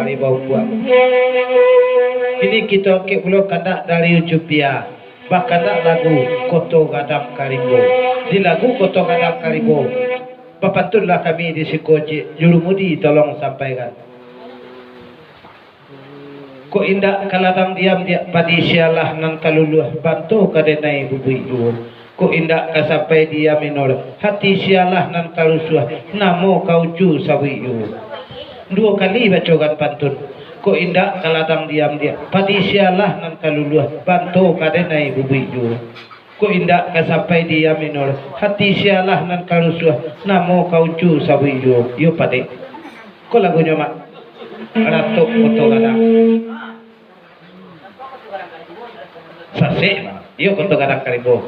karibau buat. Ini kita ke pulau kanak dari Utopia. Bakanak lagu Koto Gadang Karibau. Di lagu Koto Gadang Karibau, papatullah kami di Sikoci, Jurumudi tolong sampaikan. Ko indak kaladang diam dia padi sialah nan kaluluh bantu kadenai bubui dua. Ko indak kasampai dia minor hati sialah nan kalusuah namo kaucu sawiyu. Dua kali bacokan pantun. Ko indak kaladang diam dia padi sialah nan kaluluh bantu kadenai bubui dua. Ko indak kasampai dia minor hati sialah nan kalusuah namo kaucu sawiyu. Yo pade. Ko lagunya mak Ratuk Koto Gadang. Sase, yuk Koto Gadang Karibau.